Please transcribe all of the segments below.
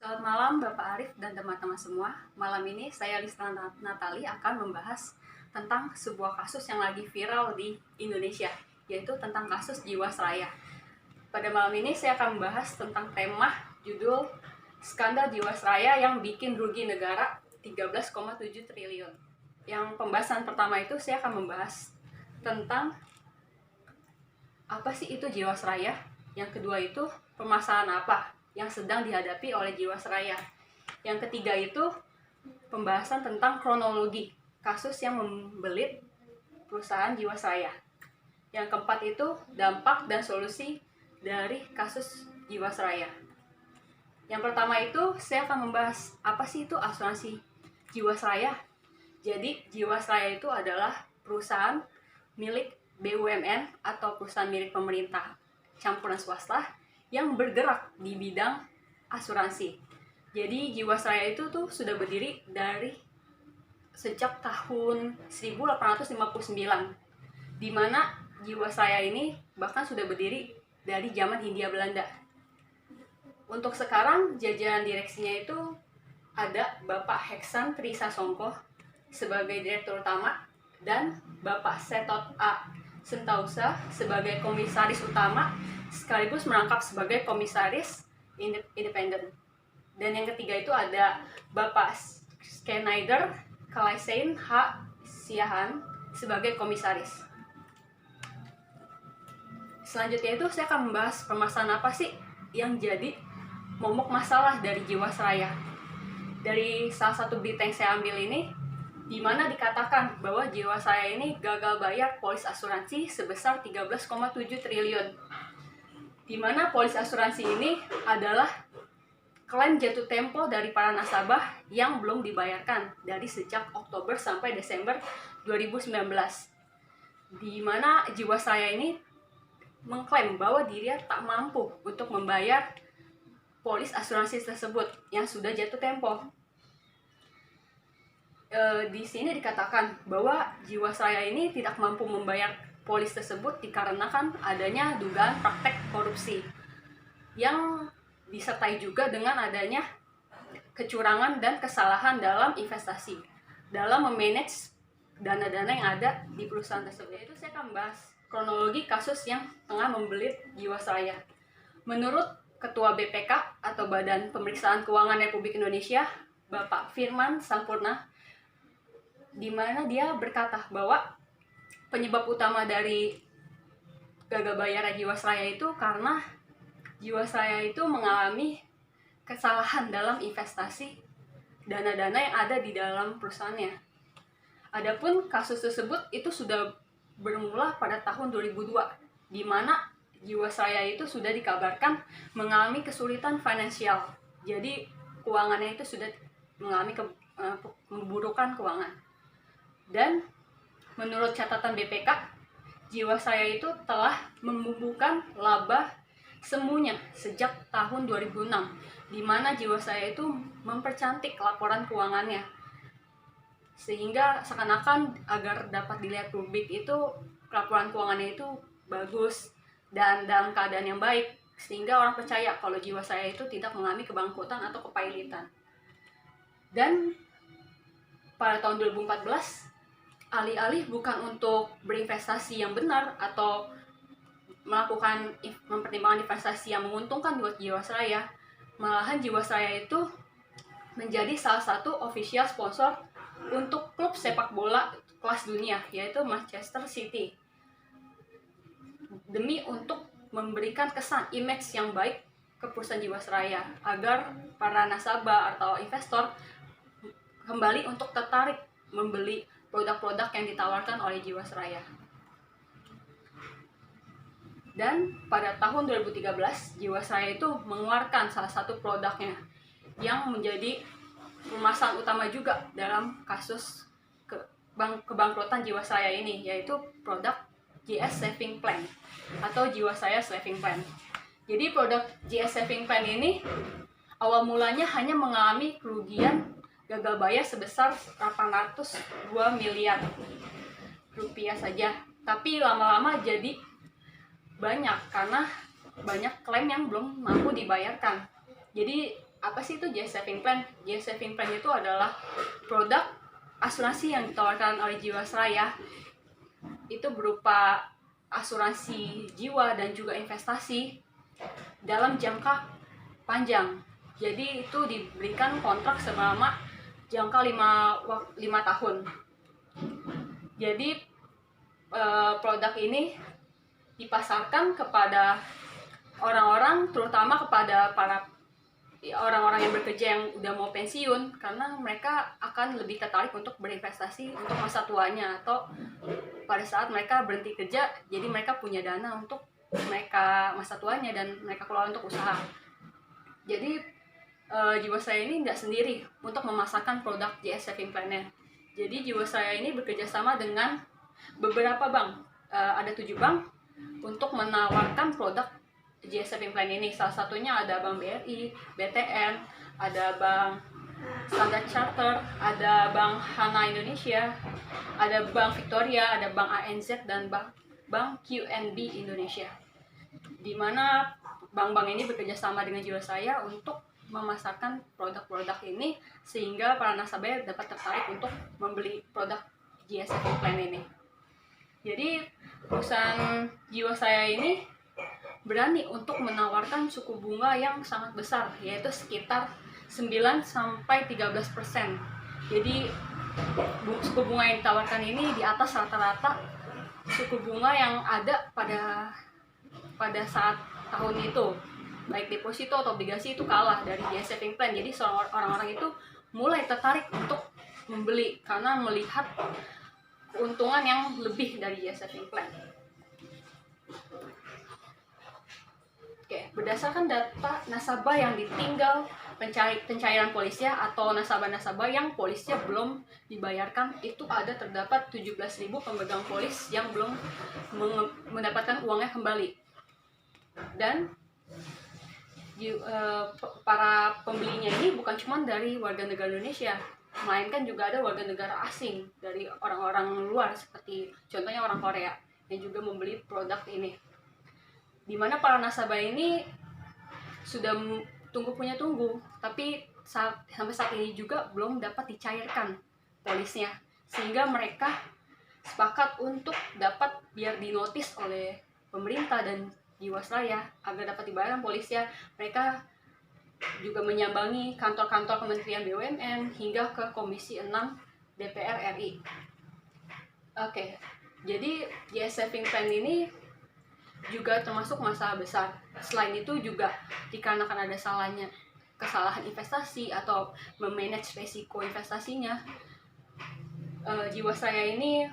Selamat malam Bapak Arif dan teman-teman semua. Malam ini saya Listra Natali akan membahas tentang sebuah kasus yang lagi viral di Indonesia, yaitu tentang kasus Jiwasraya. Pada malam ini saya akan membahas tentang tema judul Skandal Jiwasraya yang bikin rugi negara 13,7 triliun. Yang pembahasan pertama itu saya akan membahas tentang apa sih itu Jiwasraya. Yang kedua itu permasalahan apa yang sedang dihadapi oleh Jiwasraya. Yang ketiga itu pembahasan tentang kronologi kasus yang membelit perusahaan Jiwasraya. Yang keempat itu dampak dan solusi dari kasus Jiwasraya. Yang pertama itu saya akan membahas apa sih itu asuransi Jiwasraya. Jadi Jiwasraya itu adalah perusahaan milik BUMN atau perusahaan milik pemerintah campuran swasta yang bergerak di bidang asuransi. Jadi Jiwasraya itu tuh sudah berdiri dari sejak tahun 1859, di mana Jiwasraya ini bahkan sudah berdiri dari zaman Hindia Belanda. Untuk sekarang jajaran direksinya itu ada Bapak Heksan Trisasongko sebagai direktur utama dan Bapak Setot A. Sentausa sebagai komisaris utama sekaligus merangkap sebagai komisaris independen. Dan yang ketiga itu ada Bapak Schneider Kalaisein H. Siahan sebagai komisaris. Selanjutnya itu saya akan membahas permasalahan apa sih yang jadi momok masalah dari Jiwasraya. Dari salah satu berita yang saya ambil ini, di mana dikatakan bahwa Jiwasraya ini gagal bayar polis asuransi sebesar 13,7 triliun. Di mana polis asuransi ini adalah klaim jatuh tempo dari para nasabah yang belum dibayarkan dari sejak Oktober sampai Desember 2019. Di mana Jiwasraya ini mengklaim bahwa dirinya tak mampu untuk membayar polis asuransi tersebut yang sudah jatuh tempo. Di sini dikatakan bahwa Jiwasraya ini tidak mampu membayar polis tersebut dikarenakan adanya dugaan praktek korupsi yang disertai juga dengan adanya kecurangan dan kesalahan dalam investasi dalam memanage dana-dana yang ada di perusahaan tersebut. Itu saya akan membahas kronologi kasus yang tengah membelit Jiwasraya. Menurut Ketua BPK atau Badan Pemeriksaan Keuangan Republik Indonesia, Bapak Firman Sampurna, di mana dia berkata bahwa penyebab utama dari gagal bayar Jiwasraya itu karena Jiwasraya itu mengalami kesalahan dalam investasi dana-dana yang ada di dalam perusahaannya. Adapun kasus tersebut itu sudah bermula pada tahun 2002, di mana Jiwasraya itu sudah dikabarkan mengalami kesulitan finansial. Jadi keuangannya itu sudah mengalami keburukan keuangan. Dan menurut catatan BPK, Jiwasraya itu telah membubuhkan laba semuanya sejak tahun 2006, di mana Jiwasraya itu mempercantik laporan keuangannya, sehingga seakan-akan agar dapat dilihat publik itu laporan keuangannya itu bagus dan dalam keadaan yang baik, sehingga orang percaya kalau Jiwasraya itu tidak mengalami kebangkrutan atau kepailitan. Dan pada tahun 2014, alih-alih bukan untuk berinvestasi yang benar atau melakukan mempertimbangkan investasi yang menguntungkan buat Jiwasraya, malahan Jiwasraya itu menjadi salah satu official sponsor untuk klub sepak bola kelas dunia, yaitu Manchester City, demi untuk memberikan kesan image yang baik ke perusahaan Jiwasraya agar para nasabah atau investor kembali untuk tertarik membeli produk-produk yang ditawarkan oleh Jiwasraya. Dan pada tahun 2013, Jiwasraya itu mengeluarkan salah satu produknya yang menjadi permasalahan utama juga dalam kasus kebangkrutan Jiwasraya ini, yaitu produk JS Saving Plan atau Jiwasraya Saving Plan. Jadi produk JS Saving Plan ini awal mulanya hanya mengalami kerugian gagal bayar sebesar 802 miliar rupiah saja. Tapi lama-lama jadi banyak karena banyak klaim yang belum mampu dibayarkan. Jadi Apa sih itu GS Saving Plan? GS Saving Plan itu adalah produk asuransi yang ditawarkan oleh Jiwasraya. Itu berupa asuransi jiwa dan juga investasi dalam jangka panjang. Jadi itu diberikan kontrak selama jangka 5 tahun. Jadi produk ini dipasarkan kepada orang-orang, terutama kepada para orang-orang yang bekerja yang udah mau pensiun, karena mereka akan lebih tertarik untuk berinvestasi untuk masa tuanya, atau pada saat mereka berhenti kerja, jadi mereka punya dana untuk mereka masa tuanya dan mereka kelola untuk usaha. Jadi Jiwasraya ini tidak sendiri untuk memasarkan produk GS Saving Plan-nya. Jadi Jiwasraya ini bekerja sama dengan beberapa bank, ada 7 bank untuk menawarkan produk GS Saving Plan ini. Salah satunya ada Bank BRI, BTN, ada Bank Standard Chartered, ada Bank Hana Indonesia, ada Bank Victoria, ada Bank ANZ, dan Bank QNB Indonesia. Di mana bank-bank ini bekerja sama dengan Jiwasraya untuk memasarkan produk-produk ini sehingga para nasabah dapat tertarik untuk membeli produk GS Saving Plan ini. Jadi perusahaan Jiwasraya ini berani untuk menawarkan suku bunga yang sangat besar, yaitu sekitar 9-13%. Jadi suku bunga yang ditawarkan ini di atas rata-rata suku bunga yang ada pada saat tahun itu. Baik deposito atau obligasi itu kalah dari GS Saving Plan. Jadi orang-orang itu mulai tertarik untuk membeli karena melihat keuntungan yang lebih dari GS Saving Plan. Oke, berdasarkan data nasabah yang ditinggal pencairan polisnya atau nasabah-nasabah yang polisnya belum dibayarkan, itu terdapat 17.000 pemegang polis yang belum mendapatkan uangnya kembali. Dan para pembelinya ini bukan cuma dari warga negara Indonesia, melainkan juga ada warga negara asing dari orang-orang luar, seperti contohnya orang Korea yang juga membeli produk ini. Di mana para nasabah ini sudah tunggu, tapi sampai saat ini juga belum dapat dicairkan polisnya, sehingga mereka sepakat untuk dapat biar dinotis oleh pemerintah dan Jiwasraya agar dapat dibayarkan polisnya. Mereka juga menyambangi kantor-kantor Kementerian BUMN hingga ke Komisi 6 DPR RI. Oke, jadi GS Saving Plan ini juga termasuk masalah besar. Selain itu juga dikarenakan ada kesalahan investasi atau memanage resiko investasinya, Jiwasraya ini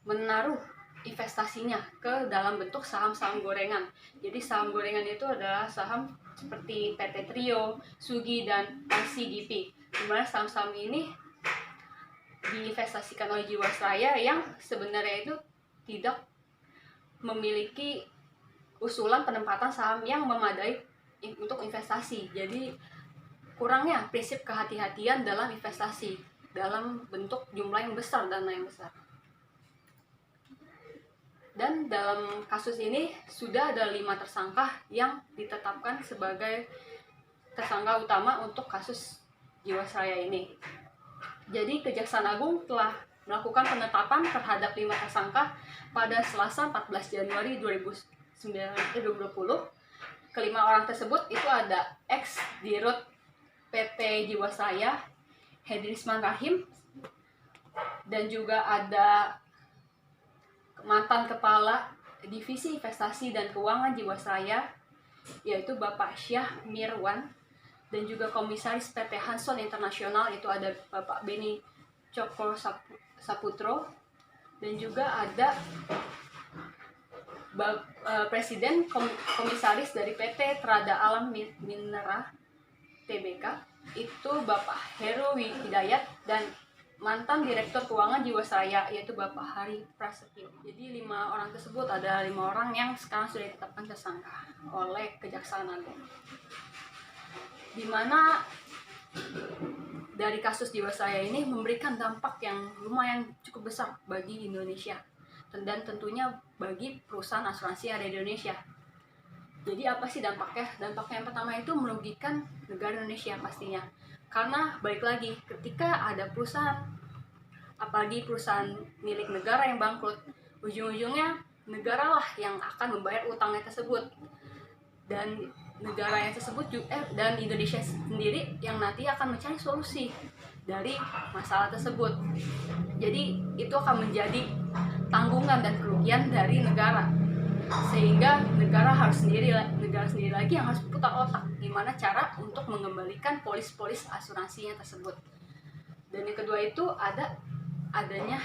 menaruh investasinya ke dalam bentuk saham-saham gorengan. Jadi saham gorengan itu adalah saham seperti PT Trio, Sugi, dan RCGP. Di mana saham-saham ini diinvestasikan oleh Jiwasraya yang sebenarnya itu tidak memiliki usulan penempatan saham yang memadai untuk investasi. Jadi kurangnya prinsip kehati-hatian dalam investasi dalam bentuk jumlah yang besar, dana yang besar. Dan dalam kasus ini sudah ada 5 tersangka yang ditetapkan sebagai tersangka utama untuk kasus Jiwasraya ini. Jadi Kejaksaan Agung telah melakukan penetapan terhadap 5 tersangka pada Selasa 14 Januari 2020. Kelima orang tersebut itu ada ex-dirut PT Jiwasraya, Hedrisman Rahim, dan juga ada mantan kepala Divisi Investasi dan Keuangan Jiwasraya, yaitu Bapak Syah Mirwan, dan juga Komisaris PT Hanson Internasional, itu ada Bapak Beni Cokro Saputro, dan juga ada Presiden Komisaris dari PT Trada Alam Minera Tbk, itu Bapak Heru Hidayat, dan mantan Direktur Keuangan Jiwasraya, yaitu Bapak Hari Prasetyo. Jadi 5 orang tersebut, ada 5 orang yang sekarang sudah ditetapkan tersangka oleh Kejaksaan Agung. Dimana dari kasus Jiwasraya ini memberikan dampak yang lumayan cukup besar bagi Indonesia dan tentunya bagi perusahaan asuransi yang ada di Indonesia. Jadi apa sih dampaknya? Dampaknya yang pertama itu merugikan negara Indonesia pastinya. Karena balik lagi, ketika ada perusahaan, apalagi perusahaan milik negara yang bangkrut, ujung-ujungnya negara lah yang akan membayar utangnya tersebut. Dan negara yang tersebut dan Indonesia sendiri yang nanti akan mencari solusi dari masalah tersebut. Jadi itu akan menjadi tanggungan dan kerugian dari negara, sehingga negara sendiri lagi yang harus putar otak gimana cara untuk mengembalikan polis asuransinya tersebut. Dan yang kedua itu adanya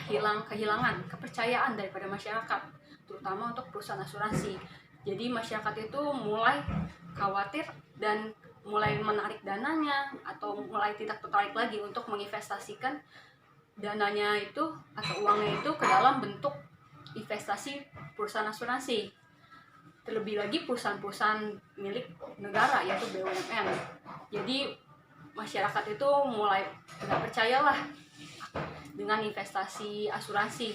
kehilangan kepercayaan daripada masyarakat, terutama untuk perusahaan asuransi. Jadi masyarakat itu mulai khawatir dan mulai menarik dananya atau mulai tidak tertarik lagi untuk menginvestasikan dananya itu atau uangnya itu ke dalam bentuk investasi perusahaan asuransi. Terlebih lagi perusahaan-perusahaan milik negara yaitu BUMN. Jadi masyarakat itu mulai tidak percayalah dengan investasi asuransi.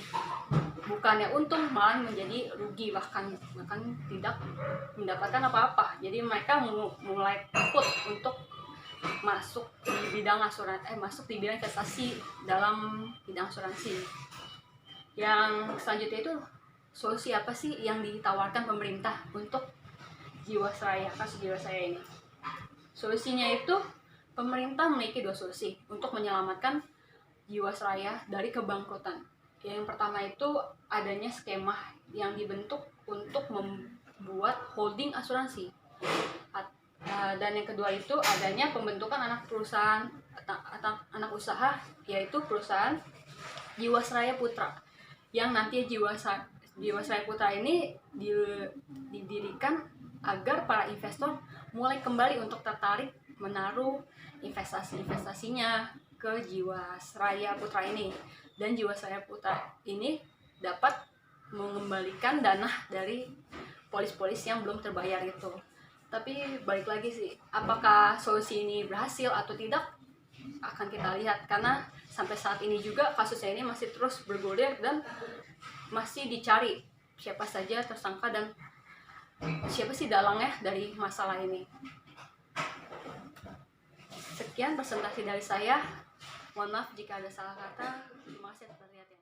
Bukannya untung, malah menjadi rugi, bahkan tidak mendapatkan apa-apa. Jadi mereka mulai takut untuk masuk di bidang investasi dalam bidang asuransi. Yang selanjutnya itu solusi apa sih yang ditawarkan pemerintah untuk kasus Jiwasraya ini? Solusinya itu pemerintah memiliki 2 solusi untuk menyelamatkan Jiwasraya dari kebangkrutan. Yang pertama itu adanya skema yang dibentuk untuk membuat holding asuransi. Dan yang kedua itu adanya pembentukan anak usaha, yaitu perusahaan Jiwasraya Putra. Yang nanti Jiwasraya Putra ini didirikan agar para investor mulai kembali untuk tertarik menaruh investasinya ke Jiwasraya Putra ini. Dan Jiwasraya Putra ini dapat mengembalikan dana dari polis yang belum terbayar itu. Tapi balik lagi sih, apakah solusi ini berhasil atau tidak akan kita lihat, karena sampai saat ini juga kasusnya ini masih terus bergulir dan masih dicari siapa saja tersangka dan siapa sih dalangnya dari masalah ini. Sekian presentasi dari saya. Mohon maaf jika ada salah kata. Terima kasih atas perhatiannya.